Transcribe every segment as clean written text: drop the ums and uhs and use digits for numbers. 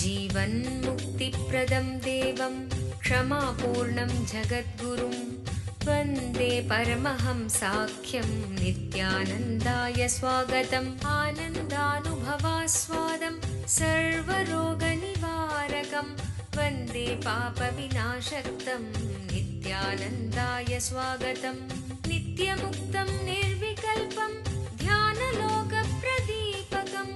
जीवन्मुक्तिप्रदं देवं क्षमापूर्णं जगद्गुरुं वन्दे परमहंसाख्यं नित्यानन्दाय स्वागतम्। आनन्दानुभवास्वादं सर्वरोगनिवारकं वन्दे पापविनाशक्तं नित्यानन्दाय स्वागतम्। नित्यमुक्तं निर्विकल्पं ध्यानलोकप्रदीपकं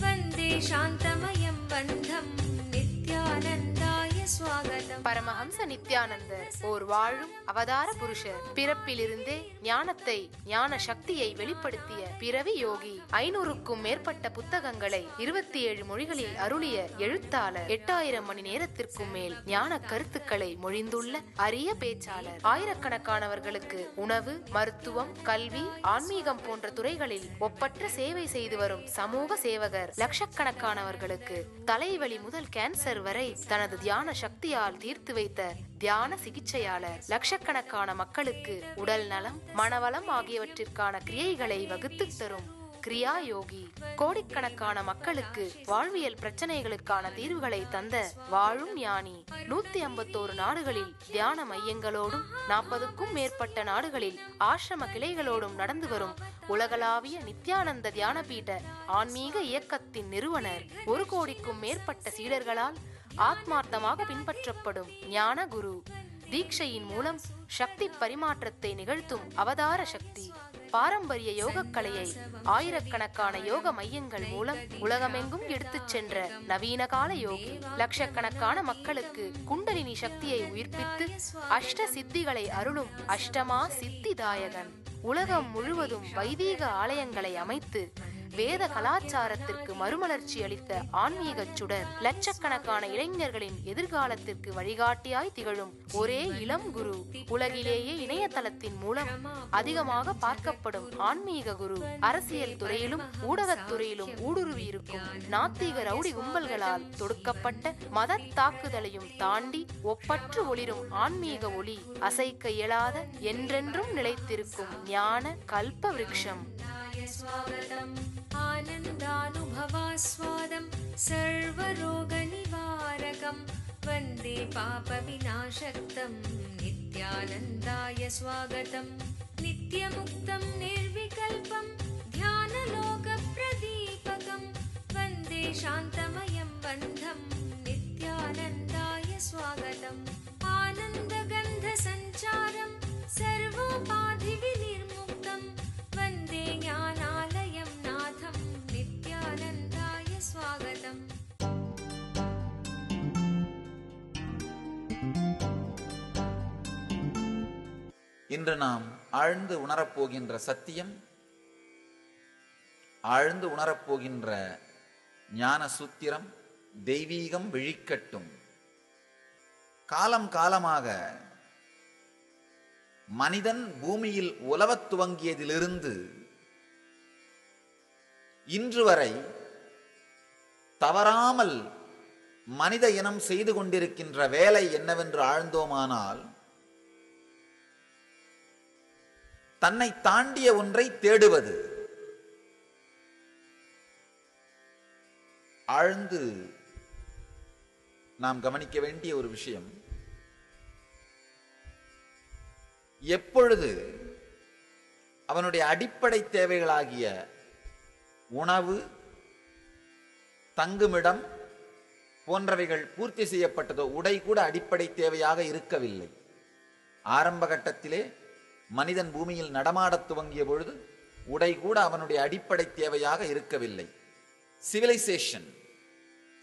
वन्दे शान्तमयं बन्धं नित्यानन्दाय स्वागतम्। பரமஹம்ச நித்யானந்தர் ஓர் வாழும் அவதார புருஷர். பிறப்பிலிருந்தே ஞானத்தை, ஞான சக்தியை வெளிப்படுத்திய பிறவி யோகி. 500க்கும் மேற்பட்ட புத்தகங்களை 27 மொழிகளில் அருளிய எழுத்தாளர். 8000 மணி நேரத்திற்கும் மேல் ஞான கருத்துக்களை மொழிந்துள்ள அரிய பேச்சாளர். ஆயிரக்கணக்கானவர்களுக்கு உணவு, மருத்துவம், கல்வி, ஆன்மீகம் போன்ற துறைகளில் ஒப்பற்ற சேவை செய்து வரும் சமூக சேவகர். லட்சக்கணக்கானவர்களுக்கு தலைவலி முதல் கேன்சர் வரை தனது தியான சக்தியால் தீர்த்து வைத்த தியான சிகிச்சையாளர். லட்சக்கணக்கான மக்களுக்கு உடல் நலம், மனவளம் ஆகியவற்றிற்கான கிரியைகளை வகுத்து தரும் கிரியா யோகி. கோடிக்கணக்கான மக்களுக்கு வாழ்வியல் பிரச்சனைகளுக்கான தீர்வுகளை தந்த வாழும் ஞானி. 151 நாடுகளில் தியான மையங்களோடும் 40க்கும் மேற்பட்ட நாடுகளில் ஆசிரம கிளைகளோடும் நடந்து வரும் உலகளாவிய நித்யானந்த தியானபீட ஆன்மீக இயக்கத்தின் நிறுவனர். 1 கோடிக்கும் மேற்பட்ட சீடர்களால் ஆத்மார்த்தமாக பின்பற்றப்படும் ஞான குரு. தீட்சையின் மூலம் சக்தி பரிமாற்றத்தை நிகழ்த்தும் அவதார சக்தி. பாரம்பரிய யோகக்கலையை ஆயிரக்கணக்கான யோக மையங்கள் மூலம் உலகமெங்கும் எடுத்துச் சென்ற நவீன கால யோகி. லட்சக்கணக்கான மக்களுக்கு குண்டலினி சக்தியை உயிர்ப்பித்து அஷ்ட சித்திகளை அருளும் அஷ்டமா சித்திதாயகன். உலகம் முழுவதும் வைதீக ஆலயங்களை அமைத்து வேத கலாச்சாரத்திற்கு மறுமலர்ச்சி அளித்த ஆன்மீக சுடர். லட்சக்கணக்கான இளைஞர்களின் எதிர்காலத்திற்கு வழிகாட்டியாய் திகழும் ஒரே இளம் குரு. உலகிலேயே இணையதளத்தின் மூலம் அதிகமாக பார்க்கப்படும் ஆன்மீக குரு. அரசியல் துறையிலும் ஊடகத்துறையிலும் ஊடுருவி இருக்கும் நாத்திக ரவுடி கும்பல்களால் தொடுக்கப்பட்ட மத தாக்குதலையும் தாண்டி ஒப்பற்று ஒளிரும் ஆன்மீக ஒளி. அசைக்க இயலாத, என்றென்றும் நிலைத்திருக்கும் ஞான கல்ப விருட்சம். आनन्दानुभवास्वादं सर्वरोगनिवारकं वन्दे पापविनाशक्तं नित्यानन्दाय स्वागतम्। नित्यमुक्तं निर्विकल्पं ध्यानलोकप्रदीपकं वन्दे शान्तमयं बन्धं नित्यानन्दाय स्वागतम्। आनन्दगन्धसञ्चारं सर्वोपाधिविनिर्मुक्तं वन्दे ज्ञानालयं नाथं नित्यानन्दाय स्वागतम्। இன்று நாம் ஆழ்ந்து உணரப்போகின்ற சத்தியம், ஆழ்ந்து உணரப்போகின்ற ஞான சூத்திரம் தெய்வீகம் விழிக்கட்டும். காலம் காலமாக மனிதன் பூமியில் உலவத் துவங்கியதிலிருந்து இன்று வரை தவறாமல் மனித இனம் செய்து கொண்டிருக்கின்ற வேலை என்னவென்று ஆழ்ந்தோமானால், தன்னை தாண்டிய ஒன்றை தேடுவது. ஆழ்ந்து நாம் கவனிக்க வேண்டிய ஒரு விஷயம், எப்பொழுது அவனுடைய அடிப்படை தேவைகளாகிய உணவு, தங்குமிடம் போன்றவைகள் பூர்த்தி செய்யப்பட்டதோ, உடை கூட அடிப்படை தேவையாக இருக்கவில்லை. ஆரம்ப கட்டத்திலே மனிதன் பூமியில் நடமாடத் துவங்கிய பொழுது உடை கூட அவனுடைய அடிப்படை தேவையாக இருக்கவில்லை.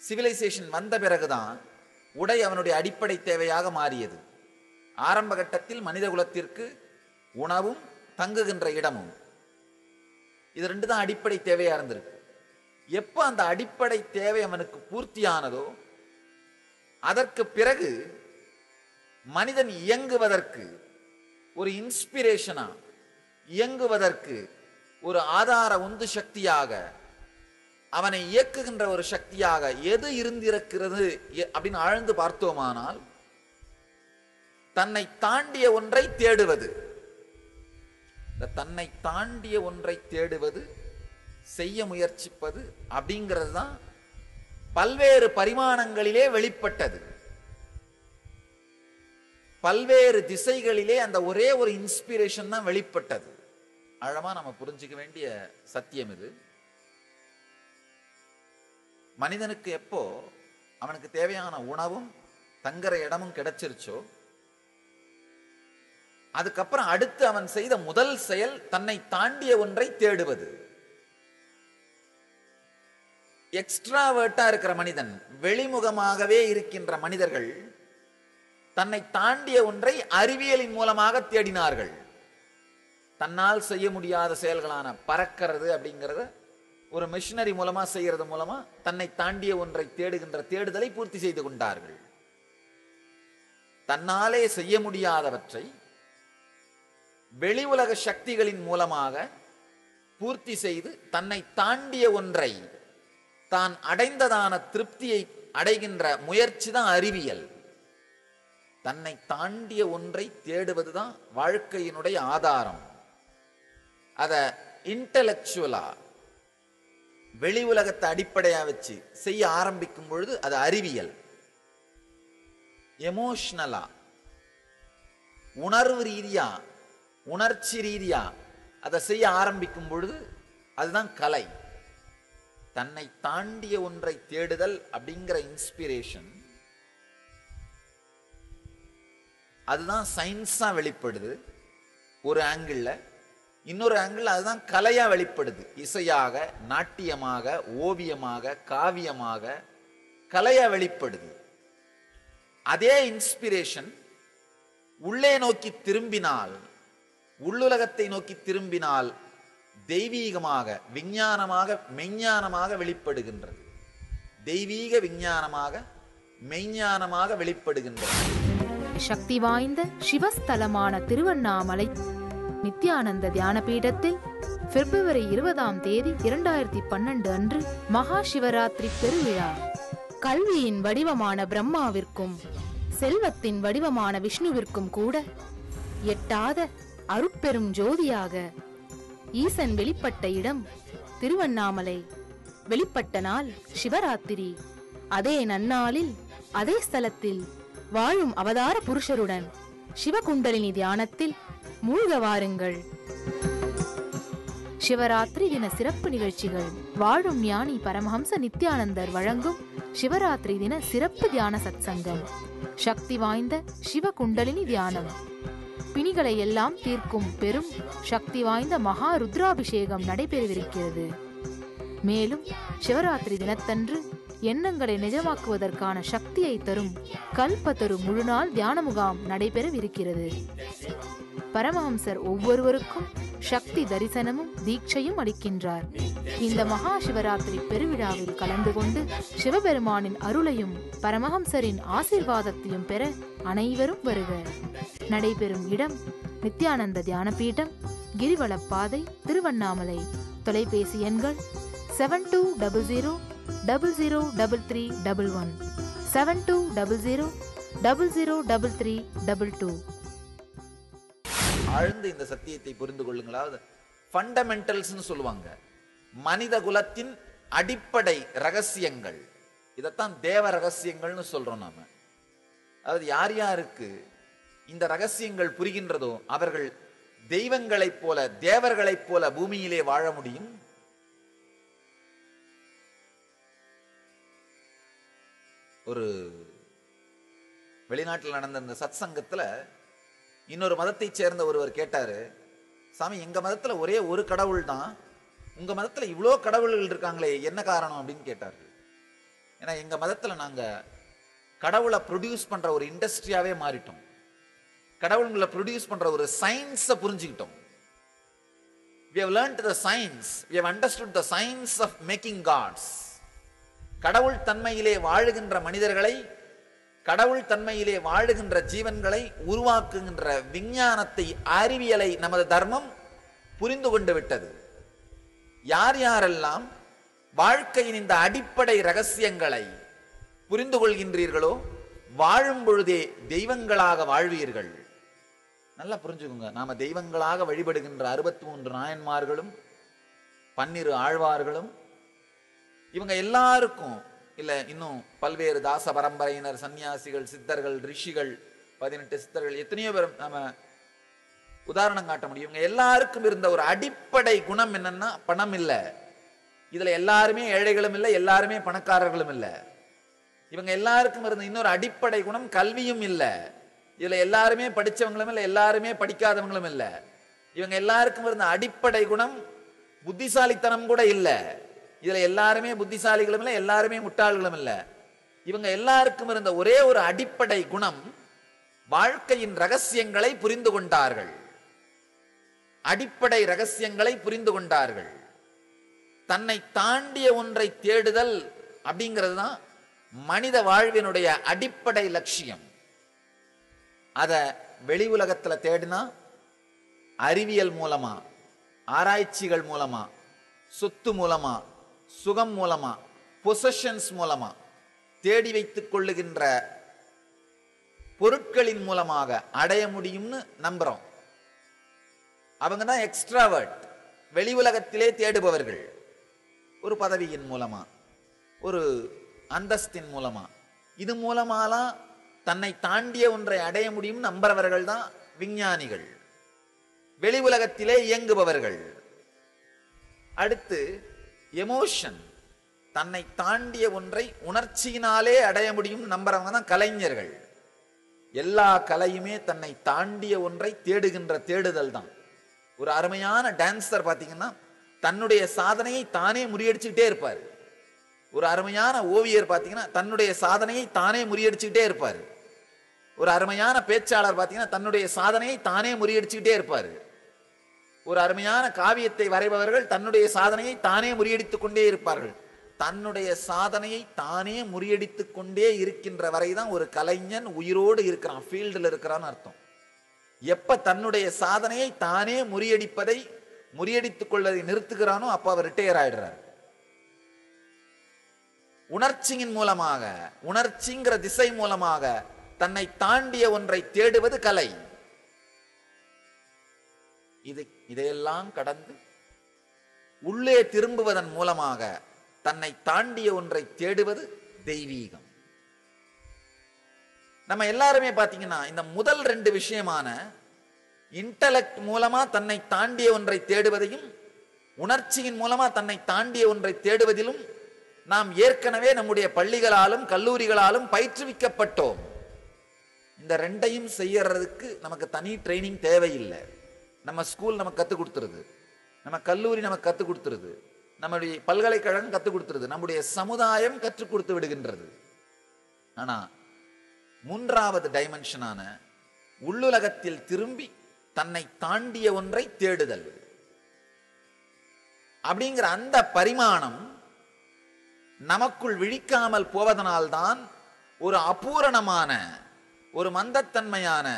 சிவிலைசேஷன் வந்த பிறகுதான் உடை அவனுடைய அடிப்படை தேவையாக மாறியது. ஆரம்ப கட்டத்தில் மனித குலத்திற்கு உணவும் தங்குகின்ற இடமும், இது 2 தான் அடிப்படை தேவையா இருந்திருக்கு. எப்போ அந்த அடிப்படை தேவை அவனுக்கு பூர்த்தியானதோ, அதற்கு பிறகு மனிதன் இயங்குவதற்கு ஒரு இன்ஸ்பிரேஷனா, இயங்குவதற்கு ஒரு ஆதார உந்து சக்தியாக, அவனை இயக்குகின்ற ஒரு சக்தியாக எது இருந்திருக்கிறது அப்படின்னு ஆழ்ந்து பார்த்தோமானால், தன்னை தாண்டிய ஒன்றை தேடுவது. தன்னை தாண்டிய ஒன்றை தேடுவது செய்ய முயற்சிப்பது அப்படிங்கிறது தான் பல்வேறு பரிமாணங்களிலே வெளிப்பட்டது. பல்வேறு திசைகளிலே அந்த ஒரே ஒரு இன்ஸ்பிரேஷன் தான் வெளிப்பட்டது. ஆழமா நம்ம புரிஞ்சுக்க வேண்டிய சத்தியம் இது. மனிதனுக்கு எப்போ அவனுக்கு தேவையான உணவும் தங்குற இடமும் கிடைச்சிருச்சோ, அதுக்கப்புறம் அடுத்து அவன் செய்த முதல் செயல் தன்னை தாண்டிய ஒன்றை தேடுவது. எக்ஸ்ட்ராவர்ட்டா இருக்கிற மனிதன், வெளிமுகமாகவே இருக்கின்ற மனிதர்கள் தன்னை தாண்டிய ஒன்றை அறிவியலின் மூலமாக தேடினார்கள். தன்னால் செய்ய முடியாத செயல்களான பறக்கிறது அப்படிங்கிறத ஒரு மிஷினரி மூலமா செய்யறது மூலமா தன்னை தாண்டிய ஒன்றை தேடுகின்ற தேடுதலை பூர்த்தி செய்து கொண்டார்கள். தன்னாலே செய்ய முடியாதவற்றை வெளி உலக சக்திகளின் மூலமாக பூர்த்தி செய்து தன்னை தாண்டிய ஒன்றை தான் அடைந்ததான திருப்தியை அடைகின்ற முயற்சி தான் அறிவியல். தன்னை தாண்டிய ஒன்றை தேடுவதுதான் வாழ்க்கையினுடைய ஆதாரம். அத இன்டலெக்சுவலா வெளி உலகத்தை அடிப்படையா வச்சு செய்ய ஆரம்பிக்கும் பொழுது அது அறிவியல். எமோஷனலா, உணர்வு ரீதியா, உணர்ச்சி ரீதியா அதை செய்ய ஆரம்பிக்கும் பொழுது அதுதான் கலை. தன்னை தாண்டிய ஒன்றை தேடுதல் அப்படிங்கிற இன்ஸ்பிரேஷன் அதுதான் சயின்ஸா வெளிப்படுது ஒரு ஆங்கிள். இன்னொரு ஆங்கிள் அதுதான் கலையா வெளிப்படுது. இசையாக, நாட்டியமாக, ஓவியமாக, காவியமாக கலையா வெளிப்படுது. அதே இன்ஸ்பிரேஷன் உள்ளே நோக்கி திரும்பினால், உள்ளுலகத்தை நோக்கி திரும்பினால் தெய்வீகமாக, விஞ்ஞானமாக, மெய்ஞானமாக வெளிப்படுகின்றது. தெய்வீக விஞ்ஞானமாக, மெய்ஞானமாக வெளிப்படுகின்றது. சக்தி வாய்ந்த சிவஸ்தலமான திருவண்ணாமலை நித்யானந்த தியான பீடத்தில் பிப்ரவரி 20 2012 அன்று மகா சிவராத்திரி பெருவிழா. கல்வியின் வடிவமான பிரம்மாவிற்கும் செல்வத்தின் வடிவமான விஷ்ணுவிற்கும் கூட எட்டாத அருட்பெரும் ஜோதியாக ஈசன் வெளிப்பட்ட இடம் திருவண்ணாமலை. வெளிப்பட்ட நாள் சிவராத்திரி. அதே நன்னாளில் அதே ஸ்தலத்தில் வாழும் அவதார புருஷருடன் சிவகுண்டலினி தியானத்தில் மூழ்க வாருங்கள். சிவராத்திரி தின சிறப்பு நிகழ்ச்சிகள். வாழும் ஞானி பரமஹம்ச நித்யானந்தர் வழங்கும் சிவராத்திரி தின சிறப்பு தியான சத்சங்கம். சக்தி வாய்ந்த சிவகுண்டலினி தியானம். பிணிகளை எல்லாம் தீர்க்கும் பெரும் சக்தி வாய்ந்த மகா ருத்ராபிஷேகம் நடைபெறவிருக்கிறது. மேலும் சிவராத்திரி தினத்தன்று எண்ணங்களை நிஜமாக்குவதற்கான சக்தியை தரும் கல்பத்தரு முழுநாள் தியான முகாம் நடைபெறவிருக்கிறது. பரமஹம்சர் ஒவ்வொருவருக்கும் சக்தி தரிசனமும் தீட்சையும் அளிக்கின்றார். இந்த மகா சிவராத்திரி பெருவிழாவில் கலந்து கொண்டு சிவபெருமானின் அருளையும் பரமஹம்சரின் ஆசீர்வாதத்தையும் பெற அனைவரும் வருக. நடைபெறும் இடம் நித்யானந்த தியான பீடம், கிரிவலப்பாதை, திருவண்ணாமலை. தொலைபேசி எண்கள் 7200003311 7200003322. ஆழ்ந்து இந்த சத்தியத்தை புரிந்து கொள்ளுங்களா. ஃபண்டமெண்டல்ஸ்னு சொல்லுவாங்க, மனித குலத்தின் அடிப்படை ரகசியங்கள். இதைத்தான் தேவ ரகசியங்கள்னு சொல்றோம் நாம. அதாவது யார் யாருக்கு இந்த ரகசியங்கள் புரிகின்றதோ அவர்கள் தெய்வங்களைப் போல, தேவர்களைப் போல பூமியிலே வாழ முடியும். ஒரு வெளிநாட்டில் நடந்த இந்த சத் சங்கத்துல இன்னொரு மதத்தை சேர்ந்த ஒருவர் கேட்டாரு, சாமி எங்க மதத்துல ஒரே ஒரு கடவுள் தான், உங்க மதத்துல இவ்வளோ கடவுள்கள் இருக்காங்களே என்ன காரணம் அப்படின்னு கேட்டாரு. ஏன்னா எங்க மதத்துல நாங்க கடவுளை ப்ரொடியூஸ் பண்ற ஒரு இண்டஸ்ட்ரியாவே மாறிட்டோம். கடவுள்களை ப்ரொடியூஸ் பண்ற ஒரு சயின்ஸை புரிஞ்சுக்கிட்டோம். We have learnt the science, we have understood the science of making gods. கடவுள் தன்மையிலே வாழுகின்ற மனிதர்களை, கடவுள் தன்மையிலே வாழுகின்ற ஜீவன்களை உருவாக்குகின்ற விஞ்ஞானத்தை, அறிவியலை நமது தர்மம் புரிந்து கொண்டு விட்டது. யார் யாரெல்லாம் வாழ்க்கையின் இந்த அடிப்படை ரகசியங்களை புரிந்து கொள்கின்றீர்களோ வாழும் பொழுதே தெய்வங்களாக வாழ்வீர்கள். நல்லா புரிஞ்சுக்கோங்க, நாம தெய்வங்களாக வழிபடுகின்ற 63 நாயன்மார்களும் 12 ஆழ்வார்களும் இவங்க எல்லாருக்கும் இல்ல இன்னும் பல்வேறு தாச பரம்பரையினர், சன்னியாசிகள், சித்தர்கள், ரிஷிகள், 18 சித்தர்கள், எத்தனையோ பேர் நாம உதாரணம் காட்ட முடியும். இவங்க எல்லாருக்கும் இருந்த ஒரு அடிப்படை குணம் என்னன்னா பணம் இல்லை. இதுல எல்லாருமே ஏழைகளும் இல்லை, எல்லாருமே பணக்காரர்களும் இல்லை. இவங்க எல்லாருக்கும் இருந்த இன்னொரு அடிப்படை குணம் கல்வியும் இல்லை. இதுல எல்லாருமே படிச்சவங்களும் இல்லை, எல்லாருமே படிக்காதவங்களும் இல்லை. இவங்க எல்லாருக்கும் இருந்த அடிப்படை குணம் புத்திசாலித்தனம் கூட இல்லை. இதுல எல்லாருமே புத்திசாலிகளும் இல்லை, எல்லாருமே முட்டாள்களும் இல்லை. இவங்க எல்லாருக்கும் இருந்த ஒரே ஒரு அடிப்படை குணம் வாழ்க்கையின் ரகசியங்களை புரிந்து கொண்டார்கள். அடிப்படை ரகசியங்களை புரிந்து கொண்டார்கள். தன்னை தாண்டிய ஒன்றை தேடுதல் அப்படிங்கிறது தான் மனித வாழ்வினுடைய அடிப்படை லட்சியம். அத வெளி உலகத்துல தேடினா அறிவியல் மூலமா, ஆராய்ச்சிகள் மூலமா, சொத்து மூலமா, சுகம் மூலமா, பொசஷன்ஸ் மூலமா, தேடி வைத்துக் கொள்ளுகின்ற பொருட்களின் மூலமாக அடைய முடியும்னு நம்புறோம். அவங்க தான் எக்ஸ்ட்ராவர்ட், வெளி உலகத்திலே தேடுபவர்கள். ஒரு பதவியின் மூலமா, ஒரு அந்தஸ்தின் மூலமா, இது மூலமாலாம் தன்னை தாண்டிய ஒன்றை அடைய முடியும் நம்புறவர்கள் தான் விஞ்ஞானிகள், வெளி உலகத்திலே இயங்குபவர்கள். அடுத்து எமோஷன், தன்னை தாண்டிய ஒன்றை உணர்ச்சியினாலே அடைய முடியும் நம்புறவங்க தான் கலைஞர்கள். எல்லா கலையுமே தன்னை தாண்டிய ஒன்றை தேடுகின்ற தேடுதல் தான். ஒரு அருமையான டான்சர் பார்த்தீங்கன்னா தன்னுடைய சாதனையை தானே முறியடிச்சுக்கிட்டே இருப்பார். ஒரு அருமையான ஓவியர் பார்த்தீங்கன்னா தன்னுடைய சாதனையை தானே முறியடிச்சுக்கிட்டே இருப்பார். ஒரு அருமையான பேச்சாளர் பார்த்தீங்கன்னா தன்னுடைய சாதனையை தானே முறியடிச்சுக்கிட்டே இருப்பார். ஒரு அருமையான காவியத்தை வரைபவர்கள் தன்னுடைய சாதனையை தானே முறியடித்துக் கொண்டே இருப்பார்கள். தன்னுடைய சாதனையை தானே முறியடித்துக் கொண்டே இருக்கின்ற வரைதான் ஒரு கலைஞன் உயிரோடு இருக்கிறான், ஃபீல்டில் இருக்கிறான்னு அர்த்தம். எப்ப தன்னுடைய சாதனையை தானே முறியடித்துக் கொள்வதை நிறுத்துகிறானோ அப்ப அவர் ரிட்டையர் ஆயிடுறார். உணர்ச்சியின் மூலமாக, உணர்ச்சிங்கிற திசை மூலமாக தன்னை தாண்டிய ஒன்றை தேடுவது கலை. இதையெல்லாம் கடந்து உள்ளே திரும்புவதன் மூலமாக தன்னை தாண்டிய ஒன்றை தேடுவது தெய்வீகம். நம்ம எல்லாருமே பாத்தீங்கன்னா இந்த முதல் 2 விஷயமான இன்டலெக்ட் மூலமா தன்னை தாண்டிய ஒன்றை தேடுவதையும் உணர்ச்சியின் மூலமா தன்னை தாண்டிய ஒன்றை தேடுவதிலும் நாம் ஏற்கனவே நம்முடைய பள்ளிகளாலும் கல்லூரிகளாலும் பயிற்றுவிக்கப்பட்டோம். இந்த 2ஐயும் செய்யறதுக்கு நமக்கு தனி ட்ரைனிங் தேவையில்லை. நம்ம ஸ்கூல் நமக்கு கற்றுக் கொடுத்துருது, நம்ம கல்லூரி நமக்கு கற்றுக் கொடுத்துருது, நம்முடைய பல்கலைக்கழகம் கற்றுக் கொடுத்துருது, நம்முடைய சமுதாயம் கற்றுக் கொடுத்து விடுகின்றது. ஆனா 3வது டைமென்ஷனான உள்ளுலகத்தில் திரும்பி தன்னை தாண்டிய ஒன்றை தேடுதல் அப்படிங்கிற அந்த பரிமாணம் நமக்குள் விழிக்காமல் போவதனால்தான் ஒரு அபூரணமான, ஒரு மந்தத்தன்மையான,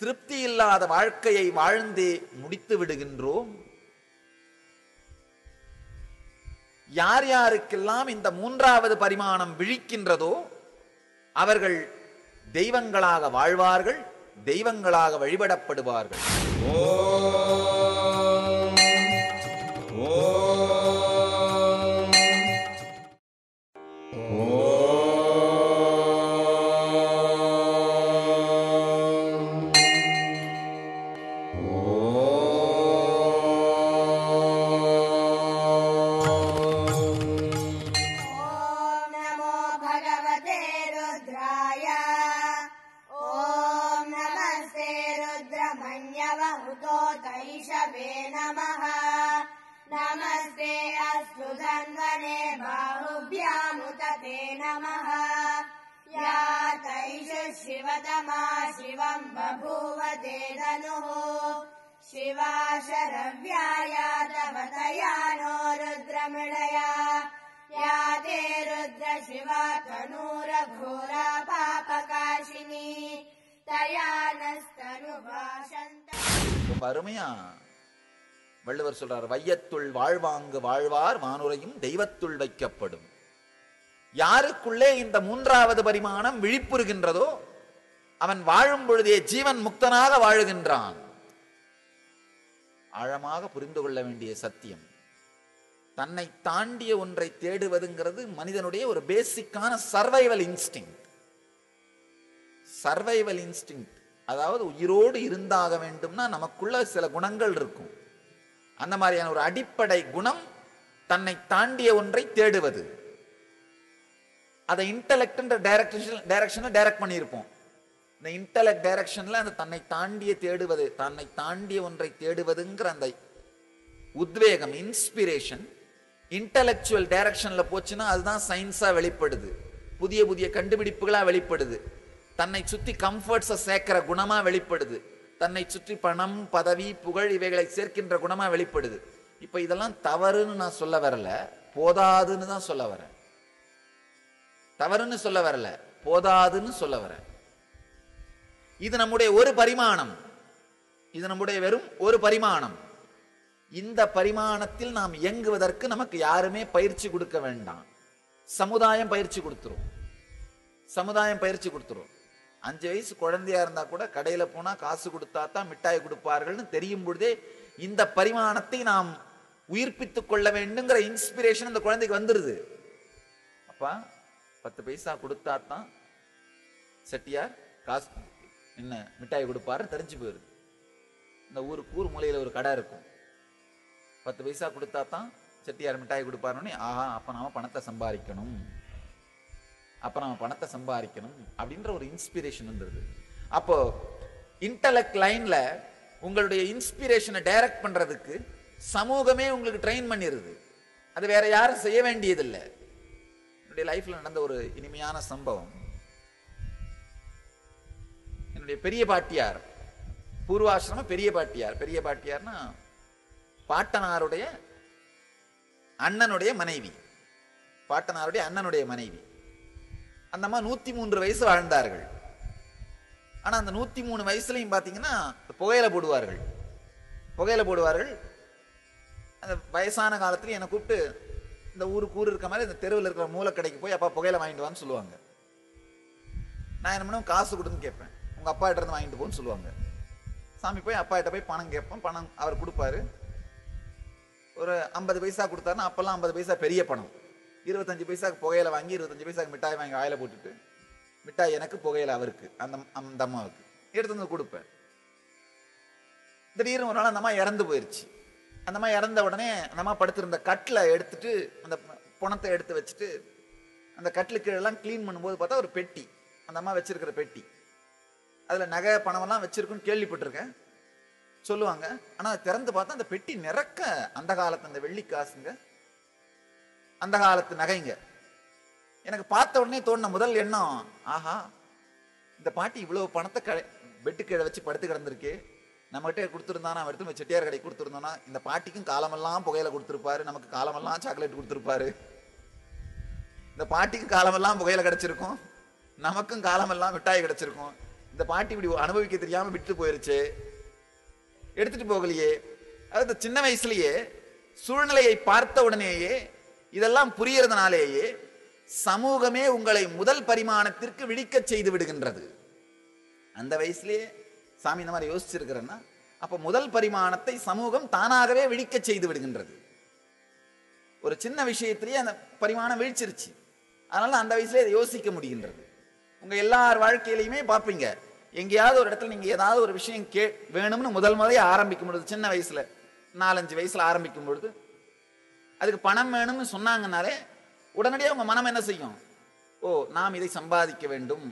திருப்தி இல்லாத வாழ்க்கையை வாழ்ந்தே முடித்து விடுகின்றோம். யார் யாருக்கெல்லாம் இந்த 3வது பரிமாணம் விழிக்கின்றதோ அவர்கள் தெய்வங்களாக வாழ்வார்கள், தெய்வங்களாக வழிபடப்படுவார்கள். नमस्ते अस्तु धन्वने बाहुभ्यामुतते नमः। या तैष शिवतमा शिवं बभूव ते धनुः शिवा शरव्याया तव तया नो रुद्रमृडया। या ते रुद्र शिवा तनूरघोरा पापकाशिनी तया नस्तनुभाषन्त। ரொம்ப அருமையா வள்ளுவர் சொல்றார், வையத்துள் வாழ்வாங்கு வாழ்வார் வானுரையும் தெய்வத்துள் வைக்கப்படும். யாருக்குள்ளே இந்த 3வது பரிமாணம் விழிப்புறுகின்றதோ அவன் வாழும் பொழுதே ஜீவன் முக்தனாக வாழுகின்றான். ஆழமாக புரிந்து கொள்ள வேண்டிய சத்தியம். தன்னை தாண்டிய ஒன்றை தேடுவதுங்கிறது மனிதனுடைய ஒரு பேசிக்கான சர்வைவல் இன்ஸ்டிங். சர்வைவல் இன்ஸ்டிங், அதாவது உயிரோடு இருந்தாக வேண்டும்னா நமக்குள்ள சில குணங்கள் இருக்கும். அந்த மாதிரியான ஒரு அடிப்படை குணம் தன்னை தாண்டிய ஒன்றை தேடுவது. அதை இன்டலெக்ட் டைரக்ஷன்ல டைரக்ட் பண்ணியிருப்போம். இந்த இன்டலெக்ட் டைரக்ஷன்ல அந்த தன்னை தாண்டிய தேடுவது, தன்னை தாண்டிய ஒன்றை தேடுவதுங்கிற அந்த உத்வேகம், இன்ஸ்பிரேஷன் இன்டலெக்சுவல் டைரக்ஷன்ல போச்சுன்னா அதுதான் சயின்ஸா வெளிப்படுது, புதிய புதிய கண்டுபிடிப்புகளா வெளிப்படுது, தன்னை சுற்றி கம்ஃபர்ட்ஸை சேர்க்கிற குணமா வெளிப்படுது, தன்னை சுற்றி பணம், பதவி, புகழ் இவைகளை சேர்க்கின்ற குணமா வெளிப்படுது. இப்ப இதெல்லாம் தவறுன்னு நான் சொல்ல வரல, போதாதுன்னு தான் சொல்ல வரேன். தவறுன்னு சொல்ல வரல, போதாதுன்னு சொல்ல வரேன். இது நம்முடைய ஒரு பரிமாணம், இது நம்முடைய வெறும் ஒரு பரிமாணம். இந்த பரிமாணத்தில் நாம் இயங்குவதற்கு நமக்கு யாருமே பயிற்சி கொடுக்க வேண்டாம். சமுதாயம் பயிற்சி கொடுத்துரும். சமுதாயம் பயிற்சி கொடுத்துரும். 5 வயசு குழந்தையா இருந்தா கூட கடையில போனா காசு கொடுத்தா தான் மிட்டாய் கொடுப்பார்கள்னு தெரியும் பொழுதே இந்த பரிமாணத்தை நாம் உயிர்ப்பித்துக் கொள்ள வேண்டுங்கிற இன்ஸ்பிரேஷன் அந்த குழந்தைக்கு வந்துருது. அப்பா 10 பைசா கொடுத்தா தான் செட்டியார் காசு என்ன மிட்டாய் கொடுப்பாருன்னு தெரிஞ்சு போயிருது. இந்த ஊர் மூலையில ஒரு கடை இருக்கும், 10 பைசா கொடுத்தா தான் செட்டியார் மிட்டாய் கொடுப்பாருன்னு, ஆஹா அப்ப நாம பணத்தை சம்பாதிக்கணும், அப்ப நாம பணத்தை சம்பாதிக்கணும் அப்படின்ற ஒரு இன்ஸ்பிரேஷன் வந்துருது. அப்போ இன்டலெக்ட் லைன்ல உங்களுடைய இன்ஸ்பிரேஷனை டைரக்ட் பண்றதுக்கு சமூகமே உங்களுக்கு ட்ரெயின் பண்ணிருது. அது வேற யாரும் செய்ய வேண்டியதில்லை. என்னுடைய லைஃப்ல நடந்த ஒரு இனிமையான சம்பவம், என்னுடைய பெரிய பாட்டியார், பூர்வாசிரம பெரிய பாட்டியார், பெரிய பாட்டியார்னா பாட்டனாருடைய அண்ணனுடைய மனைவி, பாட்டனாருடைய அண்ணனுடைய மனைவி. அந்த அம்மா 103 வயசு வாழ்ந்தார்கள். ஆனா அந்த 103 வயசுலையும் பாத்தீங்கன்னா புகையில போடுவார்கள், புகையில போடுவார்கள். அந்த வயசான காலத்துல என்னை கூப்பிட்டு இந்த ஊர் இருக்க மாதிரி இந்த தெருவில் இருக்கிற மூலக்கடைக்கு போய் அப்பா புகையில வாங்கிட்டு வான்னு சொல்லுவாங்க. நான் என்ன பண்ணுவேன், காசு கொடுன்னு கேட்பேன், உங்க அப்பா கிட்ட இருந்து வாங்கிட்டு போன்னு சொல்லுவாங்க. சாமி போய் அப்பா கிட்ட போய் பணம் கேட்போம், பணம் அவர் கொடுப்பாரு. ஒரு 50 பைசா கொடுத்தாருன்னா அப்பெல்லாம் 50 பைசா பெரிய பணம். 25 பைசாக்கு புகையில வாங்கி 25 பைசாக்கு மிட்டாய் வாங்கி வாயில போட்டுட்டு, மிட்டாய் எனக்கு புகையில அவருக்கு, அந்த அம்மாவுக்கு எடுத்து வந்து கொடுப்பேன். திடீர்னு ஒரு நாள் அந்த அம்மா இறந்து போயிருச்சு. அந்த அம்மா இறந்த உடனே அந்த அம்மா படுத்திருந்த கட்டில் எடுத்துட்டு அந்த பணத்தை எடுத்து வச்சுட்டு அந்த கட்டிலுக்கு எல்லாம் கிளீன் பண்ணும்போது பார்த்தா ஒரு பெட்டி, அந்த அம்மா வச்சிருக்கிற பெட்டி, அதுல நகை பணமெல்லாம் வச்சிருக்குன்னு கேள்விப்பட்டிருக்கேன் சொல்லுவாங்க. ஆனா திறந்து பார்த்தா அந்த பெட்டி நிறக்க அந்த காலத்து அந்த வெள்ளி காசுங்க, அந்த காலத்து நகைங்க. எனக்கு பார்த்த உடனே தோணுன முதல் எண்ணம், ஆஹா இந்த பாட்டி இவ்வளவு பணத்தை பெட்டு கீழே வச்சு படுத்து கிடந்திருக்கு, நம்ம கிட்டே கொடுத்துருந்தானா, எடுத்து செட்டியார் கடை கொடுத்துருந்தோம்னா இந்த பாட்டிக்கும் காலமெல்லாம் புகையில கொடுத்துருப்பாரு, நமக்கு காலமெல்லாம் சாக்லேட் கொடுத்துருப்பாரு. இந்த பாட்டிக்கும் காலமெல்லாம் புகையில கிடைச்சிருக்கும், நமக்கும் காலமெல்லாம் மிட்டாய் கிடைச்சிருக்கும். இந்த பாட்டி இப்படி அனுபவிக்க தெரியாம விட்டு போயிருச்சு, எடுத்துட்டு போகலையே. அதாவது சின்ன வயசுலயே சூழ்நிலையை பார்த்த உடனேயே இதெல்லாம் புரியறதுனாலேயே சமூகமே உங்களை முதல் பரிமாணத்திற்கு விழிக்க செய்து விடுகின்றது. அந்த வயசுலயே சாமி இந்த மாதிரி யோசிச்சிருக்கிறேன்னா அப்ப முதல் பரிமாணத்தை சமூகம் தானாகவே விழிக்க செய்து விடுகின்றது. ஒரு சின்ன விஷயத்திலேயே அந்த பரிமாணம் வீழ்ச்சிருச்சு, அதனால அந்த வயசுல இதை யோசிக்க முடிகின்றது. உங்க எல்லார் வாழ்க்கையிலையுமே பார்ப்பீங்க, எங்கேயாவது ஒரு இடத்துல நீங்க ஏதாவது ஒரு விஷயம் வேணும்னு முதல்ல ஆரம்பிக்கும் பொழுது, சின்ன வயசுல 4-5 வயசுல ஆரம்பிக்கும் பொழுது அதுக்கு பணம் வேணும்னு சொன்னாங்கன்னாலே உடனடியாக உங்க மனம் என்ன செய்யும், ஓ நாம் இதை சம்பாதிக்க வேண்டும்,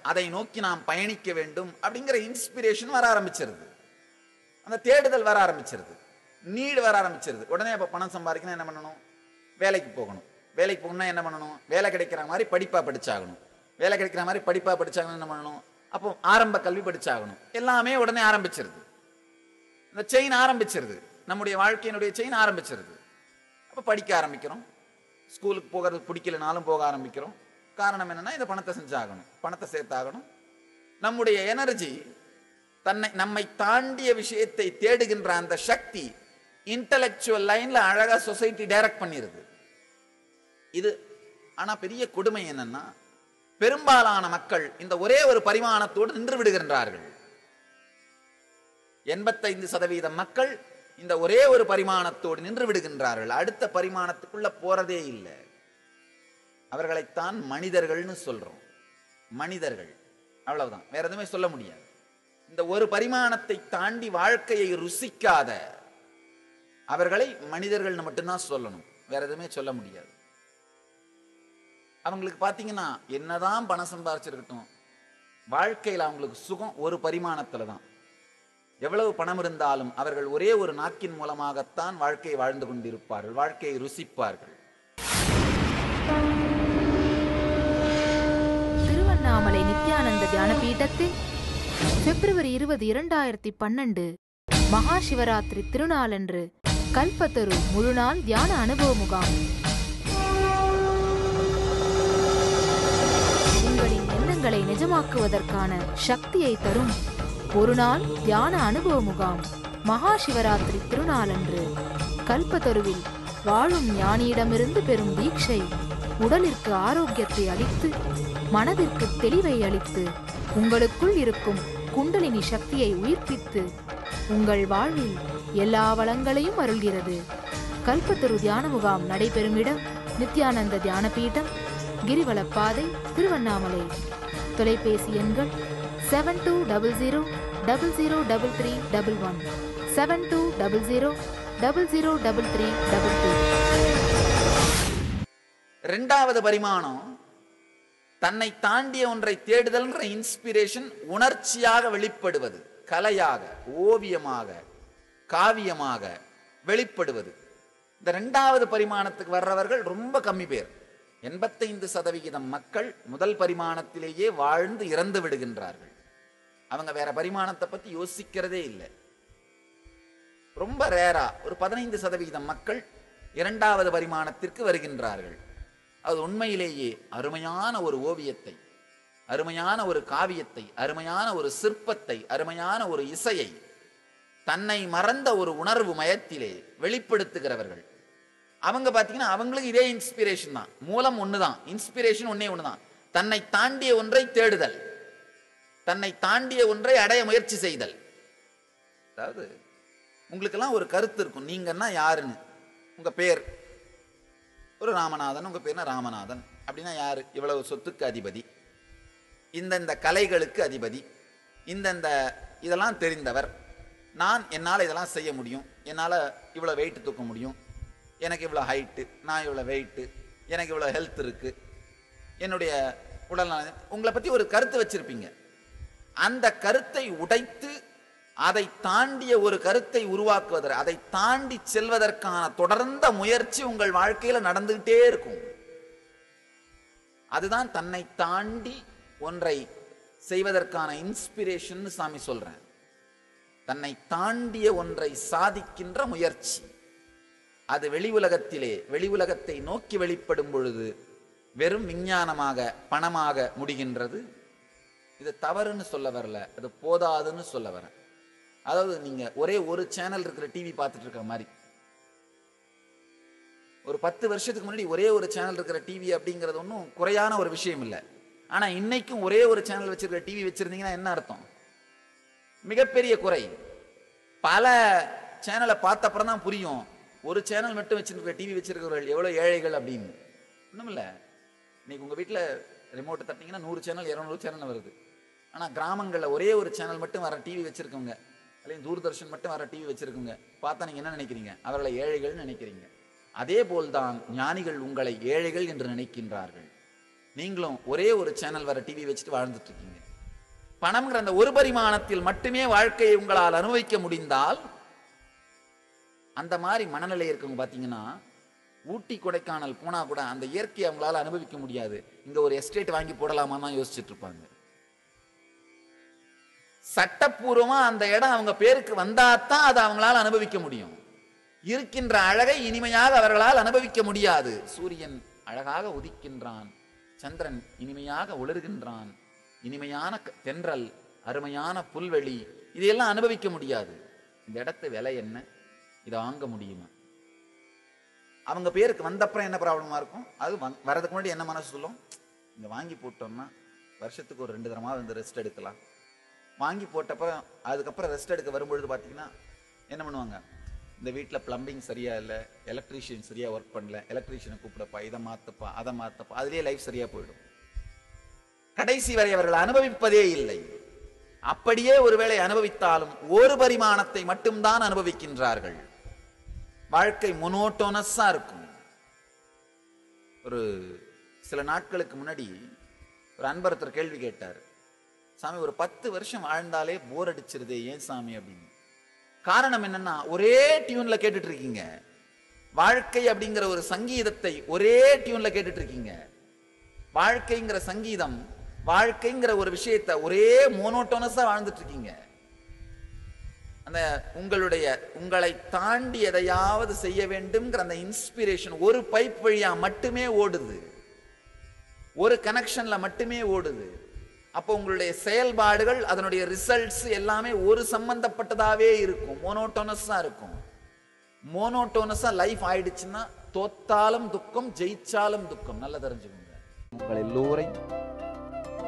அதை நோக்கி நாம் பயணிக்க வேண்டும் அப்படிங்கிற இன்ஸ்பிரேஷன் வர ஆரம்பிச்சிருது, அந்த தேடுதல் வர ஆரம்பிச்சிருது, நீடு வர ஆரம்பிச்சிருது. உடனே அப்ப பணம் சம்பாதிக்கணும், என்ன பண்ணணும், வேலைக்கு போகணும். வேலைக்கு போகணும்னா என்ன பண்ணணும், வேலை கிடைக்கிற மாதிரி படிப்பா படிச்சாகணும். வேலை கிடைக்கிற மாதிரி படிப்பா படிச்சாகணும், என்ன பண்ணணும், அப்போ ஆரம்ப கல்வி படிச்சாகணும். எல்லாமே உடனே ஆரம்பிச்சிருது, இந்த செயின் ஆரம்பிச்சிருது, நம்முடைய வாழ்க்கையினுடைய செயின் ஆரம்பிச்சிருது. அப்போ படிக்க ஆரம்பிக்கிறோம், ஸ்கூலுக்கு போகிறது பிடிக்கலனாலும் போக ஆரம்பிக்கிறோம். காரணம் என்னன்னா இந்த பணத்தை செஞ்சாகணும், பணத்தை சேர்த்தாகணும். நம்முடைய எனர்ஜி, நம்மை தாண்டிய விஷயத்தை தேடுகின்ற அந்த சக்தி இன்டலெக்சுவல் லைன்ல அழகா சொசைட்டி டைரக்ட் பண்ணிருது. இது ஆனா பெரிய கொடுமை என்னன்னா, பெரும்பாலான மக்கள் இந்த ஒரே ஒரு பரிமாணத்தோடு நின்று விடுகின்றார்கள். 85% மக்கள் இந்த ஒரே ஒரு பரிமாணத்தோடு நின்று விடுகின்றார்கள். அடுத்த பரிமாணத்துக்குள்ள போறதே இல்லை. அவர்களைத்தான் மனிதர்கள்னு சொல்றோம். மனிதர்கள், அவ்வளவுதான், வேற எதுவுமே சொல்ல முடியாது. இந்த ஒரு பரிமாணத்தை தாண்டி வாழ்க்கையை ருசிக்காத அவர்களை மனிதர்கள் மட்டும்தான் சொல்லணும், வேற எதுவுமே சொல்ல முடியாது. அவங்களுக்கு பாத்தீங்கன்னா என்னதான் பணம் சம்பாதிச்சிருக்கட்டும், வாழ்க்கையில் அவங்களுக்கு சுகம் ஒரு பரிமாணத்துல தான். எவ்வளவு பணம் இருந்தாலும் அவர்கள் ஒரே ஒரு நாக்கின் மூலமாகத்தான் வாழ்க்கையை வாழ்ந்து கொண்டிருப்பார்கள், வாழ்க்கையை ருசிப்பார்கள். திருவண்ணாமலை நித்யானந்த தியானபீடத்தில் பிப்ரவரி 20, 2012 மகா சிவராத்திரி திருநாளன்று கல்பத்தரு முழுநாள் தியான அனுபவ முகாம். உங்களின் எண்ணங்களை நிஜமாக்குவதற்கான சக்தியை தரும் ஒரு நாள் தியான அனுபவ முகாம். மகா சிவராத்திரி திருநாளன்று கல்பத்தருவில் வாழும் ஞானியிடமிருந்து பெறும் தீட்சை உடலிற்கு ஆரோக்கியத்தை அளித்து மனதிற்கு தெளிவை அளித்து உங்களுக்குள் இருக்கும் குண்டலினி சக்தியை உயிர்ப்பித்து உங்கள் வாழ்வில் எல்லா வளங்களையும் அருள்கிறது. கல்பத்தரு தியான முகாம் நடைபெறும் இடம் நித்யானந்த தியானபீடம், கிரிவலப்பாதை, திருவண்ணாமலை. தொலைபேசி எண்கள் 7200003311 7200003322. இரண்டாவது பரிமாணம் தன்னை தாண்டிய ஒன்றை தேடுதல்ன்ற இன்ஸ்பிரேஷன் உணர்ச்சியாக வெளிப்படுவது, கலையாக, ஓவியமாக, காவியமாக வெளிப்படுவது. இந்த இரண்டாவது பரிமாணத்துக்கு வர்றவர்கள் ரொம்ப கம்மி பேர். 85% மக்கள் முதல் பரிமாணத்திலேயே வாழ்ந்து இறந்து விடுகின்றார்கள். அவங்க வேற பரிமாணத்தை பத்தி யோசிக்கிறதே இல்லை. ரொம்ப ரேரா ஒரு 15% மக்கள் இரண்டாவது பரிமாணத்திற்கு வருகின்றார்கள். அது உண்மையிலேயே அருமையான ஒரு ஓவியத்தை, அருமையான ஒரு காவியத்தை, அருமையான ஒரு சிற்பத்தை, அருமையான ஒரு இசையை தன்னை மறந்த ஒரு உணர்வு மயத்திலே வெளிப்படுத்துகிறவர்கள். அவங்க பாத்தீங்கன்னா அவங்களுக்கு இதே இன்ஸ்பிரேஷன் தான், மூலம் ஒண்ணுதான், இன்ஸ்பிரேஷன் ஒண்ணுதான், தன்னை தாண்டிய ஒன்றை தேடுதல், தன்னை தாண்டிய ஒன்றை அடைய முயற்சி செய்தல். அதாவது உங்களுக்கெல்லாம் ஒரு கருத்து இருக்கும், நீங்கன்னா யாருன்னு. உங்க பேர் ஒரு ராமநாதன், உங்க பேர்னா ராமநாதன் அப்படின்னா யாரு? இவ்வளவு சொத்துக்கு அதிபதி, இந்த கலைகளுக்கு அதிபதி, இந்த இதெல்லாம் தெரிந்தவர், நான் என்னால் இதெல்லாம் செய்ய முடியும், என்னால் இவ்வளோ வெயிட் தூக்க முடியும், எனக்கு இவ்வளோ ஹைட்டு, நான் இவ்வளோ வெயிட்டு, எனக்கு இவ்வளோ ஹெல்த் இருக்கு, என்னுடைய உடல் நலம், உங்களை பற்றி ஒரு கருத்து வச்சிருப்பீங்க. அந்த கருத்தை உடைத்து அதை தாண்டிய ஒரு கருத்தை உருவாக்குவதற்கு, அதை தாண்டி செல்வதற்கான தொடர்ந்த முயற்சி உங்கள் வாழ்க்கையில் நடந்துகிட்டே இருக்கும். அதுதான் தன்னை தாண்டி ஒன்றை செய்வதற்கான இன்ஸ்பிரேஷன் சாமி சொல்றேன். தன்னை தாண்டிய ஒன்றை சாதிக்கின்ற முயற்சி. அது வெளி உலகத்தை நோக்கி வெளிப்படும் பொழுது வெறும் விஞ்ஞானமாக, பணமாக முடிகின்றது. இது தவறுன்னு சொல்ல வரல, அது போதாதுன்னு சொல்ல வரேன். அதாவது நீங்க ஒரே ஒரு சேனல் இருக்கிற டிவி பார்த்துட்டு இருக்கிற மாதிரி, ஒரு 10 வருஷத்துக்கு முன்னாடி ஒரே ஒரு சேனல் இருக்கிற டிவி அப்படிங்கிறது ஒன்றும் குறையான ஒரு விஷயம் இல்லை. ஆனா இன்னைக்கும் ஒரே ஒரு சேனல் வச்சிருக்கிற டிவி வச்சிருந்தீங்கன்னா என்ன அர்த்தம்? மிகப்பெரிய குறை. பல சேனலை பார்த்த அப்புறம் தான் புரியும் ஒரு சேனல் மட்டும் வச்சிருக்கிற டிவி வச்சிருக்கிறவர்கள் எவ்வளவு ஏழைகள் அப்படின்னு. ஒண்ணும் இல்லை, இன்னைக்கு உங்க வீட்டில் ரிமோட்டை தட்டிங்கன்னா 100 சேனல் 200 சேனல் வருது. ஆனா கிராமங்களில் ஒரே ஒரு சேனல் மட்டும் வர டிவி வச்சிருக்கவங்க, அல்லது தூர்தர்ஷன் மட்டும் வர டிவி வச்சிருக்கவங்க பார்த்தா நீங்க என்ன நினைக்கிறீங்க? அவர்களை ஏழைகள் நினைக்கிறீங்க. அதே போல்தான் ஞானிகள் உங்களை ஏழைகள் என்று நினைக்கின்றார்கள். நீங்களும் ஒரே ஒரு சேனல் வர டிவி வச்சுட்டு வாழ்ந்துட்டு இருக்கீங்க. பணம்ங்கிற அந்த ஒரு பரிமாணத்தில் மட்டுமே வாழ்க்கையை உங்களால் அனுபவிக்க முடிந்தால், அந்த மாதிரி மனநிலை இருக்கவங்க பார்த்தீங்கன்னா ஊட்டி கொடைக்கானல் போனா கூட அந்த இயற்கையை அவங்களால அனுபவிக்க முடியாது. இங்க ஒரு எஸ்டேட் வாங்கி போடலாமா தான் யோசிச்சுட்டு இருப்பாங்க. சட்டப்பூர்வமா அந்த இடம் அவங்க பேருக்கு வந்தாதான் அதை அவங்களால அனுபவிக்க முடியும். இருக்கின்ற அழகை இனிமையாக அவர்களால் அனுபவிக்க முடியாது. சூரியன் அழகாக உதிக்கின்றான், சந்திரன் இனிமையாக ஒளிர்கின்றான், இனிமையான தென்றல், அருமையான புல்வெளி, இதையெல்லாம் அனுபவிக்க முடியாது. இந்த இடத்து விலை என்ன? இதை வாங்க முடியுமா? அவங்க பேருக்கு வந்தப்புறம் என்ன ப்ராப்ளமா இருக்கும்? அது வரதுக்கு முன்னாடி என்ன மனசு சொல்லும்? இங்க வாங்கி போட்டோம்னா வருஷத்துக்கு ஒரு 2 தடவை வந்து ரெஸ்ட் எடுக்கலாம். வாங்கி போட்டப்ப அதுக்கப்புறம் ரெஸ்ட் எடுக்க வரும்பொழுது பார்த்தீங்கன்னா என்ன பண்ணுவாங்க? இந்த வீட்டில் பிளம்பிங் சரியா இல்லை, எலக்ட்ரீஷியன் சரியா ஒர்க் பண்ணல, எலக்ட்ரீஷியனை கூப்பிடப்பா, இதை மாத்தப்பா, அதை மாத்தப்பா, அதுலேயே லைஃப் சரியா போயிடும். கடைசி வரை அவர்கள் அனுபவிப்பதே இல்லை. அப்படியே ஒருவேளை அனுபவித்தாலும் ஒரு பரிமாணத்தை மட்டும்தான் அனுபவிக்கின்றார்கள். வாழ்க்கை மோனோட்டோனஸா இருக்கும். ஒரு சில நாட்களுக்கு முன்னாடி ஒரு அன்பர் ஒருத்தர் கேள்வி கேட்டார், சாமி ஒரு 10 வருஷம் வாழ்ந்தாலே போர் அடிச்சிருதே, ஏன் சாமி அப்படின்னு. காரணம் என்னன்னா, ஒரே டியூன்ல கேட்டுட்டு இருக்கீங்க. வாழ்க்கை அப்படிங்கிற ஒரு சங்கீதத்தை ஒரே டியூன்ல கேட்டுட்டு இருக்கீங்க. வாழ்க்கைங்கிற சங்கீதம், வாழ்க்கைங்கிற ஒரு விஷயத்தை ஒரே மோனோட்டோனஸா வாழ்ந்துட்டு இருக்கீங்க. அந்த உங்களை தாண்டி எதையாவது செய்ய வேண்டும்ங்கிற அந்த இன்ஸ்பிரேஷன் ஒரு பைப் வழியா மட்டுமே ஓடுது, ஒரு கனெக்ஷன்ல மட்டுமே ஓடுது. அப்போ உங்களுடைய செயல்பாடுகள், அதனுடைய ரிசல்ட்ஸ் எல்லாமே ஒரு சம்பந்தப்பட்டதாவே இருக்கும், மோனோட்டோனஸா இருக்கும். மோனோட்டோனஸா லைஃப் ஆயிடுச்சுன்னா தோத்தாலும் துக்கம், ஜெயிச்சாலும் துக்கம். நல்லா தெரிஞ்சுக்கோங்க. உங்கள் எல்லோரையும்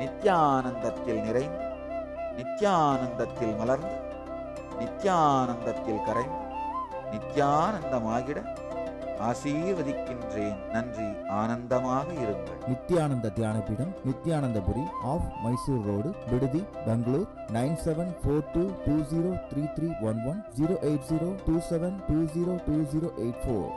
நித்யானந்தத்தில் நிறைந்து, நித்யானந்தத்தில் மலர்ந்து, நித்யானந்தத்தில் கரைந்து, நித்யானந்தமாகிட ஆசீர்வதிக்கின்றேன். நன்றி. ஆனந்தமாக இருங்கள். நித்யானந்த தியானபீடம், நித்யானந்தபுரி ஆஃப் மைசூர் ரோடு, விடுதி, பெங்களூர். 9742203311 08027202084.